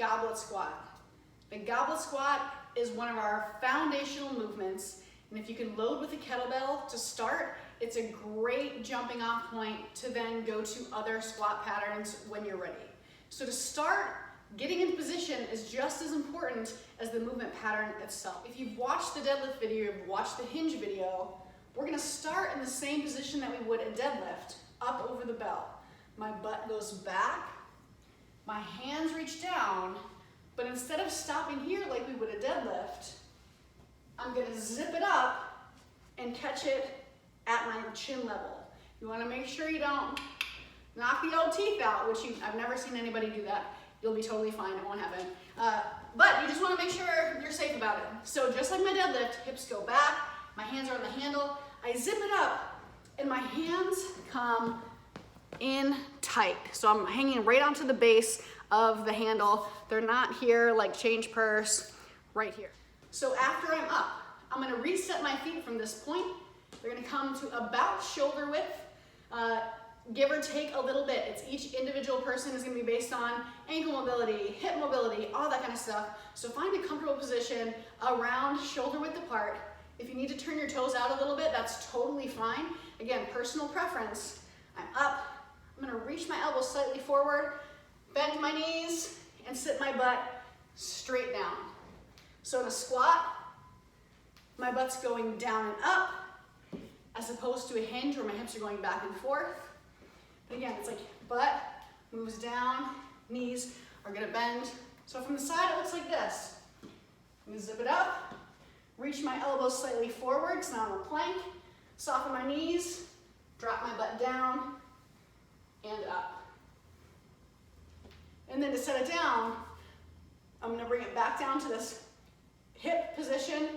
Goblet Squat. The Goblet Squat is one of our foundational movements, and if you can load with a kettlebell to start, it's a great jumping off point to then go to other squat patterns when you're ready. So to start, getting in position is just as important as the movement pattern itself. If you've watched the deadlift video, you've watched the hinge video, we're gonna start in the same position that we would a deadlift, up over the bell. My butt goes back, my hands reach down, but instead of stopping here like we would a deadlift, I'm gonna zip it up and catch it at my chin level. You wanna make sure you don't knock the old teeth out, which I've never seen anybody do that. You'll be totally fine, it won't happen. But you just wanna make sure you're safe about it. So just like my deadlift, hips go back, my hands are on the handle, I zip it up, and my hands come in tight. So I'm hanging right onto the base of the handle. They're not here like change purse, right here. So after I'm up, I'm gonna reset my feet from this point. They're gonna come to about shoulder width, give or take a little bit. It's each individual person is gonna be based on ankle mobility, hip mobility, all that kind of stuff. So find a comfortable position around shoulder width apart. If you need to turn your toes out a little bit, that's totally fine. Again, personal preference. I'm up, I'm gonna reach my elbows slightly forward, bend my knees, and sit my butt straight down. So in a squat, my butt's going down and up, as opposed to a hinge where my hips are going back and forth. But again, it's like butt moves down, knees are gonna bend. So from the side, it looks like this. I'm gonna zip it up, reach my elbows slightly forward, because now I'm on a plank, soften my knees, drop my butt down, and up. And then to set it down, I'm gonna bring it back down to this hip position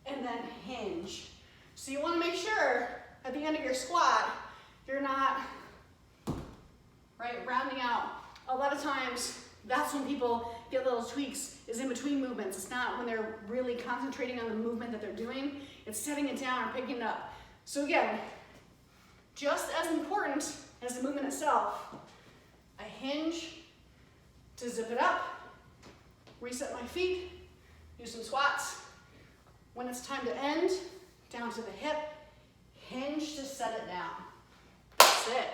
and then hinge. So you wanna make sure at the end of your squat, you're not, rounding out. A lot of times, that's when people get little tweaks, is in between movements. It's not when they're really concentrating on the movement that they're doing, it's setting it down or picking it up. So again, just as important as the movement itself, I hinge to zip it up, reset my feet, do some squats. When it's time to end, down to the hip, hinge to set it down. That's it.